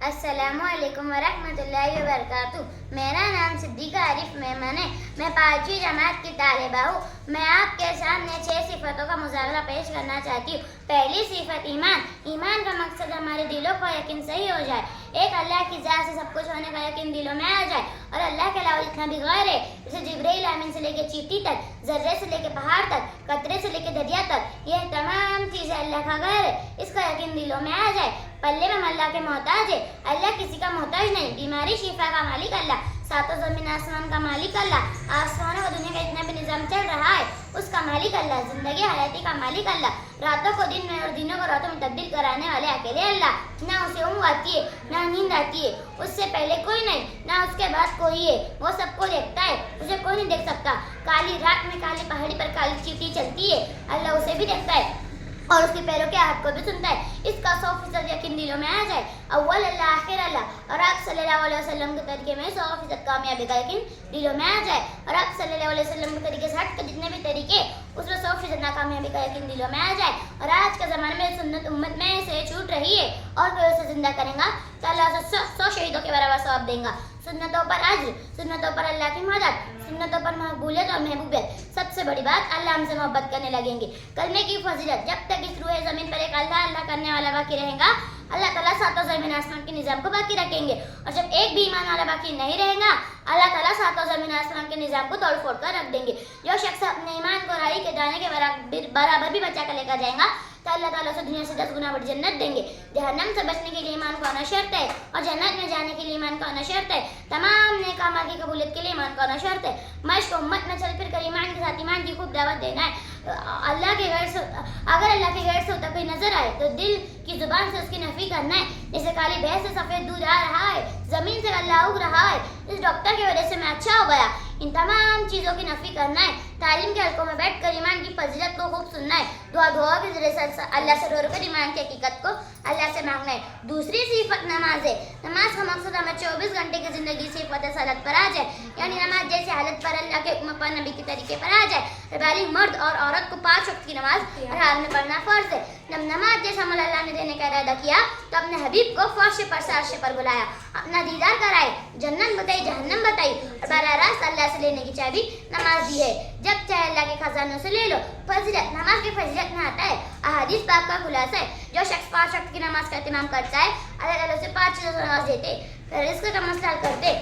अस्सलाम वालेकुम वरहमतुल्लाहि वबरकातुह। मेरा नाम सिद्दीक़ा आरिफ मेमन है। मैं 5वीं जमात की तालिबा हूँ। मैं आपके सामने 6 सिफ़तों का मुज़ाकरा पेश करना चाहती हूँ। पहली सिफ़त ईमान। ईमान का मकसद हमारे दिलों का यकीन सही हो जाए, एक अल्लाह की ज़ात से सब कुछ होने का यकीन दिलों में आ जाए और अल्लाह के अलावा जितना भी गैर है, जैसे जिब्रील अमीन से लेकर चींटी तक, ज़र्रे से लेकर पहाड़ तक, कतरे से लेकर दरिया तक, यह तमाम चीज़ें अल्लाह का गैर है, इसका यकीन दिलों में आ जाए। पल्ले में हम अल्लाह के मोहताज है, अल्लाह किसी का मोहताज नहीं। बीमारी शिफा का मालिक अल्लाह, सातों ज़मीन आसमान का मालिक अल्लाह, आसमानों और दुनिया का इतना भी निज़ाम चल रहा है उसका मालिक अल्लाह, ज़िंदगी हयाती का मालिक अल्लाह, रातों को दिन में और दिनों को रातों में तब्दील कराने वाले अकेले अल्लाह। ना उसे ऊँघ आती है ना नींद आती है, उससे पहले कोई नहीं ना उसके बाद कोई है, वो सबको देखता है, उसे कोई नहीं देख सकता। काली रात में काली पहाड़ी पर काली चींटी चलती है, अल्लाह उसे भी देखता है और उसके पैरों के हाथ को भी सुनता है। इसका 100% यकीन दिलों में आ जाए। अव्वल अल्लाह आखिर अल्लाह और आप सल्लल्लाहु अलैहि वसल्लम के तरीके में 100% कामयाबी का यकीन दिलों में आ जाए और आप सल्लल्लाहु अलैहि वसल्लम के तरीके से हट के जितने भी तरीके उसमें 100% नाकामयाबी का यकीन दिलों में आ जाए। और आज के ज़माने में सुन्नत उम्मत में से छूट रही है और कोई उसे जिंदा करेगा तो अल्लाह उसे 100 शहीदों के बराबर सवाब देगा। सुन्नतों पर अज्र, सुन्नतों पर अल्लाह की मदद, सुन्नतों पर मकबूलियत और महबूबियत। सबसे बड़ी बात, अल्लाह हमसे मोहब्बत करने लगेंगे। कलमे की फजीलत, जब तक इस रूह ज़मीन पर एक अल्लाह अल्लाह करने वाला बाकी रहेगा, अल्लाह ताला सातों ज़मीन आसमान के निज़ाम को बाकी रखेंगे। और जब एक भी ईमान वाला बाकी नहीं रहेगा, अल्लाह ताला सातों ज़मीन आसमान के निज़ाम को तोड़ फोड़ कर रख देंगे। जो शख्स अपने ईमान को राही के दाने के बराबर भी बचा कर लेकर जाएगा तो अल्लाह ताला उसे दुनिया से 10 गुना बड़ी जन्नत देंगे। जहन्नम से बचने के लिए ईमान को आना शर्त है और जन्नत में जाने के लिए ईमान को आना शर्त है। तमाम नेक अमाल की कबूलियत के लिए ईमान को आना शर्त है। मश्क उम्मत में चल फिर कर ईमान के साथ ईमान की खूब दावत देना है। अल्लाह के गैर से अगर अल्लाह के गैर से होता कोई नजर आए तो दिल की जुबान से उसकी नफी करना है। जैसे काली भैंस से सफेद दूध आ रहा है, जमीन से अल्लाह उग रहा है, इस डॉक्टर की वजह से मैं अच्छा हो गया, इन तमाम चीज़ों की नफी करना है। तालीम के हल्कों में बैठ कर ईमान की फजीलत को खूब सुनना है। दुआ के जरिए से अल्लाह से रो कर ईमान की हकीकत को अल्लाह से मांगना है। दूसरी सिफत नमाज है। नमाज का मकसद हमें 24 घंटे की जिंदगी सिफत सलात पर आ जाए, यानी नमाज जैसे हालत पर अल्लाह के हुक्म पर नबी के तरीके पर आ जाए। बालिग मर्द और औरत को 5 वक्त की नमाज हर हाल में पढ़ना फर्ज है। जब नमाज जैसा अमल अल्लाह ने देने का इरादा किया तो अपने हबीब को फर्श पर सार्श पर बुलाया, अपना दीदार कराए, जन्नत बताई जहन्नम बताई और बराह रास्त अल्लाह से लेने की चाबी नमाज दी है। जब चाहे अल्लाह के खजानों से ले लो। फजीलत, नमाज की फजीलत में आता है अहादीस पाक का खुलासा है। जो शख्स 5 वक्त की नमाज का एहतमाम करता है, अल्लाह ताला उसे 5 चीज़ों से नवाज देते, रिज़्क़ का मसला हल करते,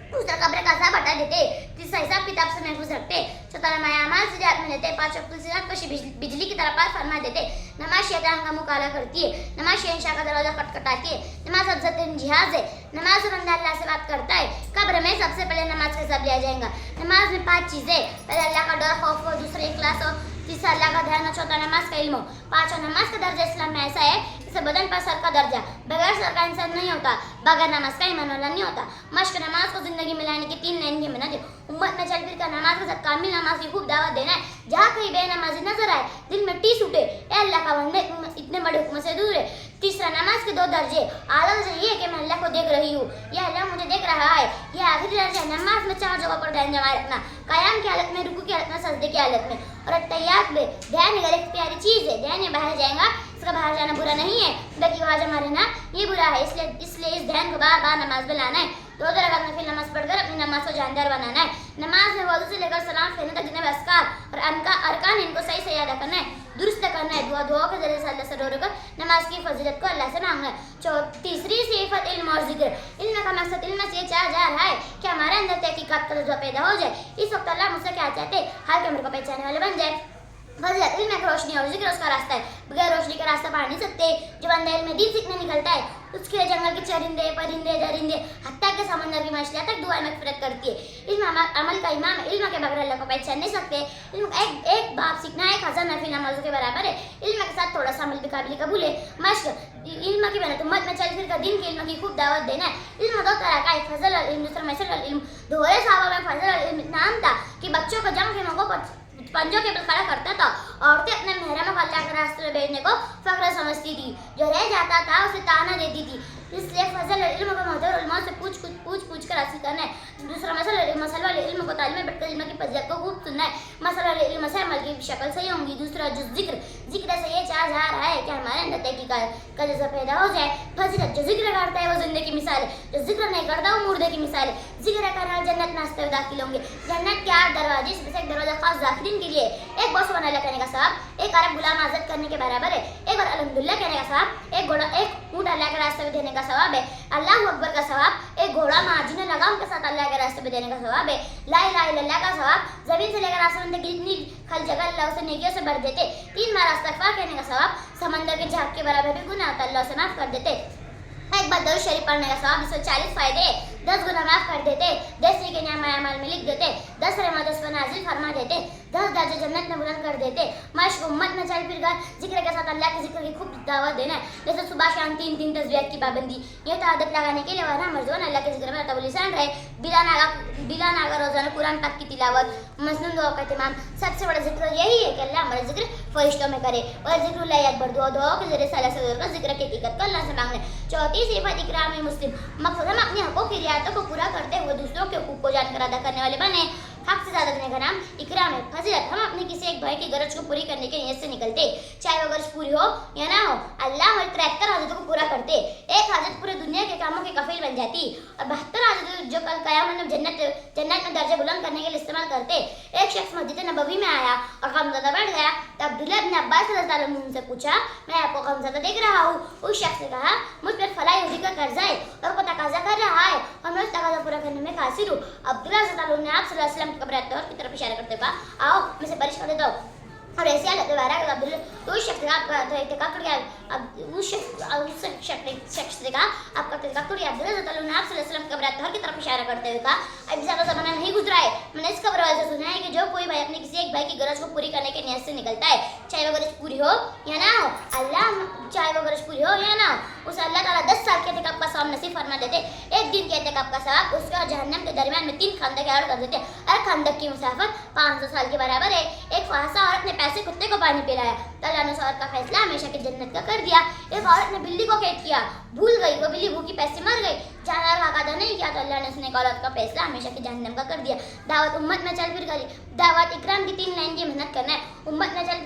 दूसरा कब्र का अज़ाब हटा देते, तीसरा हिसाब किताब से महफूज रखते, चौथा माया अमाल से जात में लेते, 5 वक्त की नमाज को बिजली की तरह पार फरमा देते। नमाज शैतान का मुकाला करती है, नमाज शहंशाह का दरवाजा खटखटाती है, नमाज अफजल जिहाज है, नमाज से बंदा अल्लाह से बात करता है। कब्र में सबसे पहले नमाज का हिसाब लिया जाएगा। नमाज में 5 चीज़ें, पहले अल्लाह का डर खौफ हो, दूसरा इखलास हो, तीसरा अल्लाह का ध्यान हो, चौथा नमाज का इल्म हो, पाँचवा नमाज का दर्जा इस्लाम में ऐसा है जैसे बदन पर सर का दर्जा, बगैर सर का इंसान नहीं होता, बगैर नमाज का ईमान वाला नहीं होता। मश्क, नमाज को जिंदगी में लाने की 3 नई मेहनत है। उम्मत में चल फिर कर नमाज के साथ कामिल नमाज की खूब दावत देना है। जहाँ कहीं बेनमाजी नजर आए, दिल में टीस उठे, ए अल्लाह का बंदे इतने बड़े हुक्म से दूर है। तीसरा, नमाज के 2 दर्जे, आला दर्जा ये है कि मैं अल्लाह को देख रही हूँ, यह अल्लाह मुझे देख रहा है। यह आखिरी दर्जा है, नमाज में 4 जगह पर ध्यान जमा रखना, क़याम की हालत में, रुकू की हालत में, सजदे की हालत में और अत्तहियात में। ध्यान एक प्यारी चीज़ है, ध्यान बाहर जाएगा, इसका बाहर जाना बुरा नहीं है, बल्कि वहाँ जमा रहना ये बुरा है। इसलिए इस ध्यान को बार बार नमाज में लाना है। 2 रकात नफिल नमाज पढ़कर अपनी नमाज को जानदार बनाना है। नमाज में वज़ू से लेकर सलाम फेरने तक जितने भी अस्कार और अरकान इनको सही से याद करना है, दुरुस्त करना है। दुआ के जरिए से अल्लाह से रो कर नमाज की फजीलत को अल्लाह से मांगना है। तीसरी सिफत इल्म और जिक्र। इल्म का मकसद इल्म से चाह जा रहा है कि हमारे अंदर तहकीकात का जज्बा पैदा हो जाए। इस वक्त अल्लाह मुझसे क्या चाहते हैं, हर कमरे को पहचानने वाले बन जाए। फजीलत, इल्म की रोशनी और जिक्र उसका रास्ता है, बगैर रोशनी का रास्ता पार नहीं सकते। जो बंदा इल्म दीन सीखने निकलता है उसके लिए जंगल के चरिंदे, परिंदे, दरिंदे, हत्ता के समंदर की मछलियाँ तक दुआ मगफिरत करती है। इल्म अमल का इमाम, इल्म के बगैर अल्लाह को पहचान नहीं सकते। इल्म का एक बाप सीखना 1000 नफिल नमाज़ों के बराबर है। इल्म के साथ थोड़ा सा अमल भी काबिल कबूल है। मश्क, इल्म की मेहनत, उम्मत में चल फिर कर दिन के इल्म की खूब दावत देना है। इल्म 2 तरह का है, फजल और इल्म, दूसरा मैसर और इल्म। दोहरे सहाबा में फजल और इल्म नाम था कि बच्चों को जंग के मौक़ों पर पंजों के बल खड़ा करता था। औरतें अपने महरम को अल्लाह के रास्ते में भेजने को फख्र समझती थी, जो रह जाता था उसे ताना देती थी। इसलिए फजल और इल्म को महदूर उलमा से पूछ कर हासिल करना है। दूसरा मसला इल्म को तालीम में बैठकर इल्म की फजीलत को खूब सुनना है। मसला इल्म से अमल की शक्ल सही होंगी। दूसरा जो जिक्र से ये चाह जा रहा है कि हमारे अंदर तहकीकात का जज्बा पैदा हो जाए। फजीलत जो जिक्र करता है वो जिंदे की मिसाल है, जो जिक्र नहीं करता वो मुर्दे की मिसाल है। जिक्र करने वाले जन्नत में हंसते हुए दाखिल होंगे। जन्नत के 8 दरवाजे, इसमें से एक दरवाजा खास दाखिलीन के लिए, एक बहुत सुभान अल्लाह कहने का सवाब, एक अरब गुलाम आजाद करने के बराबर है, एक बार अल्हम्दुलिल्लाह कहने का सवाब, एक ऊँट अल्लाह के रास्ते में देने का सवाब है, अल्लाहु अकबर का सवाब, एक घोड़ा मार्जिन लगाम के साथ अल्लाह के रास्ते में देने का सवाब है, ला इलाहा इल्लल्लाह का सवाब, जमीन से लेकर आसमान तक जितनी खल जगह अल्लाह उसे नेकियों से भर देते, 3 बार इस्तगफार कहने का सवाब, समंदर के झाग के बराबर भी गुनाह अल्लाह उसे माफ कर देते, एक बार दरूद शरीफ पढ़ने का सवाब, इससे 40 फायदे, 10 गुनाह माफ कर देते, 10 के नाम अमल में लिख देते, 10 रहमत उस पर नाजिल फरमा देते, 10 दर्जे जन्नत में बुलंद कर देते। मश्क उम्मत में चल फिर कर जिक्र के साथ अल्लाह के जिक्र की खूब दावत देना है। जैसे सुबह शाम 3 तस्बीहात की पाबंदी, ये तो आदत लगाने के लिए वरना मर्ज़ोन अल्लाह के जिक्र में तवलिसान रहे। बिला नागा रोजाना कुरान पाक की तिलावत, मसनून दुआ का इत्माम। सबसे बड़ा जिक्र यही है कि अल्लाह हमारा जिक्र फरिश्तों में करे और जिक्रुल्लाह अकबर दुआ के जरिए से अल्लाह से जिक्र की हकीकत को अल्लाह से मांगने। चौथी सिफत इकराम मुस्लिम, मकसद हम अपने हकों की रियायतों को पूरा करते हुए दूसरों के हुकूक को जानकर अदा करने वाले बने। हक से ज़्यादा देने का नाम इकराम है। फजीलत, हम अपने किसी एक भाई की गरज को पूरी करने के नियत से निकलते, चाहे वो गरज पूरी हो या ना हो। अल्लाह हमारी 73 हाजतों को पूरा करते, एक हाजत पूरे दुनिया के कामों के कफील बन जाती और 72 हाजत जो कल क़यामत में जन्नत में दर्जे बुलंद करने के लिए इस्तेमाल करते। एक शख्स मस्जिद नबवी में आया और गमज़दा बैठ गया तो अब्दुल्लाह इब्न अब्बास रज़ियल्लाहु अन्हु उनसे पूछा, मैं आपको गमज़दा देख रहा हूँ। उस शख्स ने कहा, मुझ पर फलाह यहूदी का कर्जा है और वो तकाजा कर रहा है और मैं उस तकाजा पूरा करने में कासिर हूँ। अब्दुल्लाह रज़ियल्लाहु अन्हु ने आप सल्लल्लाहु अलैहि वसल्लम की कब्र की तरफ इशारा करते हुए कहा, आओ मैं से बारिश कर देता हूँ। और ऐसे हालत में बारह अब्दुल्ला तो उस शख्स ने कहा, उस शख्स ने कहा आपका तकक्कुर या अब्दुल्लाह रज़ियल्लाहु अन्हु ने आप सल्लल्लाहु अलैहि वसल्लम कब्र की तरफ इशारा करते हुए कहा, अभी ज़्यादा ज़माना नहीं गुजरा है, मैंने इस खबर वाले से सुना है कि जो कोई भाई अपने किसी एक भाई की गरज को पूरी करने के नियत से निकलता है, चाहे वो गरज पूरी हो या ना हो, चाहे वो गरज पूरी हो या ना हो, उसे अल्लाह ताला 10 साल के एहतिकाफ का सवाब नसीब फरमा देते। एक दिन के एहतिकाफ का सवाब उसके और जहन्नम के दरमियान में 3 खंदक ऐड कर देते। हर खंदक की मुसाफत 500 साल के बराबर है। एक फासा औरत ने पैसे कुत्ते को पानी पिलाया तो अल्लाह ने उस औरत का फैसला हमेशा की जन्नत का कर दिया। एक औरत ने बिल्ली को कैद किया, भूल गई, वो बिल्ली भूखी पैसे मर गई, जानवर का अदा नहीं किया तो अल्लाह ने उसने औरत का फैसला हमेशा की जहन्नम का कर दिया। दावत उम्मत में चल फिर कर, दावत इकराम की 3 लाइन की मेहनत करना है। उम्मत में चल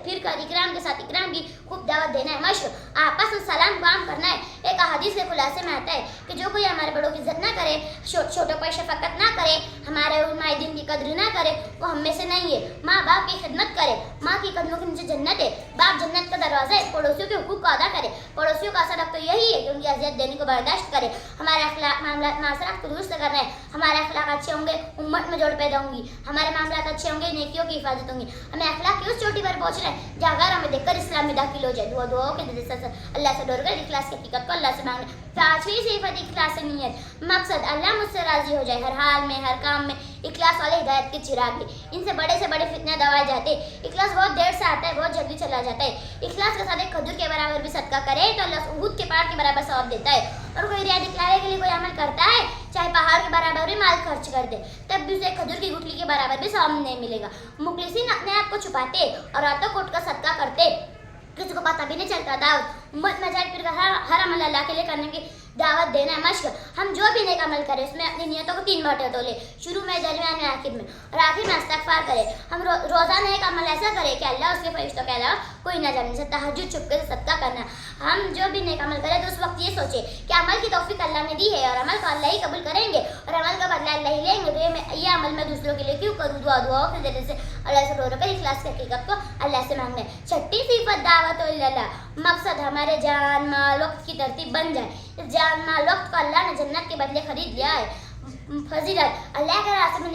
फिर कर इकराम के साथ इकराम की खूब दावत देना है। मशक आपस में सलाम काम करना है। एक हदीस के खुलासे में आता है कि जो कोई हमारे बड़ों की इज्जत ना करे, छोटों पर शफकत ना करे, हमारे उलमाए दिन की कद्र ना करे, वो हम में से नहीं है। माँ बाप की खिदमत करे, माँ की कदमों के नीचे जन्नत है, बाप जन्नत का दरवाजा है। पड़ोसियों के हुकूक को अदा करे, पड़ोसियों का असर तो यही है कि उनकी अजियत देने को बर्दाश्त करे। हमारे अखलाक मामलात मासरात को दुरुस्त करना है। हमारे अखलाक अच्छे होंगे, उम्मत में जोड़ पैदा होंगी। हमारे मामलात अच्छे होंगे, नेकियों की हिफाजत होंगी। हमें अखलाक की उस चोटी पर पहुँचना है जहाँ अगर हमें देखकर इस्लाम में दाखिल हो जाए। दुआओं के अल्लाह से डर कर इखलास की हकीकत को अल्लाह से मांगना। 5वीं सिफत इखलास नियत, मकसद अल्लाह मुझसे राजी हो जाए। हर हाल में, हर काम में इखलास वाले हिदायत के चिराग है। इनसे बड़े से बड़े फितने दबाए जाते हैं। इखलास बहुत देर से आता है, बहुत जल्दी चला जाता है। इखलास के साथ एक खजूर के बराबर भी सदका करे तो अल्लाह उहद के पहाड़ के बराबर सवाब देता है। और कोई रिया दिखलावे के लिए कोई अमल करता है, चाहे पहाड़ के बराबर भी माल खर्च कर दे, तब भी उसे खजूर की गुठली के बराबर भी सवाब नहीं मिलेगा। मुखलिसीन अपने आप को छुपाते और रातों कोट का सदका करते, किसी को पता भी नहीं चलता। दावत उम्मत में जाए फिर हर अमल अल्लाह के लिए करने की दावत देना है। मश्क, हम जो भी नेक अमल करें उसमें अपनी नियतों को 3 बार टटोले, शुरू में, दरमियान में, आखिर में, और आखिर में इस्तगफार करें। हम रोज़ाना एक अमल ऐसा करें कि अल्लाह उसके फरिश्तों के अलावा कोई ना जाने। जैसे तहज्जुद छुप कर सदका करना। हम जो भी नेक अमल करें तो उस वक्त ये सोचे कि अमल की तौफीक अल्लाह ने दी है और अमल को अल्लाह ही कबूल करेंगे और अमल का बदला अल्लाह ही लेंगे, तो ये अमल मैं दूसरों के लिए क्यों करूँ। दुआओं के जरिए से अल्लाह से रो कर इखलास की हकीकत को अल्लाह से मांगना है। 6ठी सिफत दावत इल्लल्लाह, मकसद हमारे जान माल वक्त की तरतीब बन जाए। जान माल वक्त को अल्लाह ने जन्नत के बदले खरीद लिया है। फजीलत, अल्लाह के रास्ते में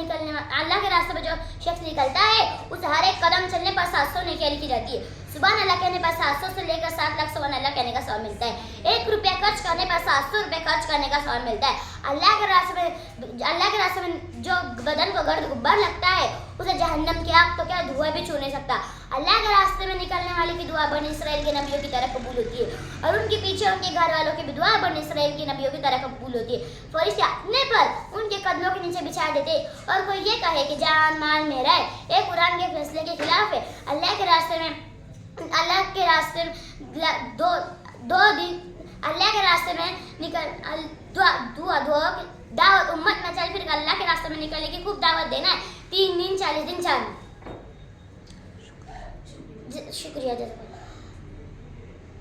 अल्लाह के रास्ते में जो शख्स निकलता है उसे हर एक कदम चलने पर 700 नेकियां लिखी जाती है। सुबह अल्लाह कहने पर 700 से लेकर 7 लाख सुबह अल्लाह कहने का सवाब मिलता है। 1 रुपया खर्च करने पर 700 रुपये खर्च करने का सवाब मिलता है। अल्लाह के रास्ते में जो बदन को गर्द गुब्बार लगता है उसे जहन्नम की आग तो क्या धुआं भी छू नहीं सकता। अल्लाह के रास्ते में निकलने वाले की दुआ बनी इसराइल के नबियों की तरह कबूल होती है और उनके पीछे उनके घर वालों की भी दुआ बनी इसराइल के नबियों की तरह कबूल होती है। फरिश्ते अपने पर उनके कदमों के नीचे बिछा देते और कोई ये कहे कि जान माल मेरा है, एक कुरान के फैसले के खिलाफ है। अल्लाह के रास्ते में निकल दुआ दावत उम्मत में चल फिर अल्लाह के रास्ते में निकलने की खूब दावत देना है। 3 दिन 40 दिन चालू। शुक्रिया जज़ाकल्लाह।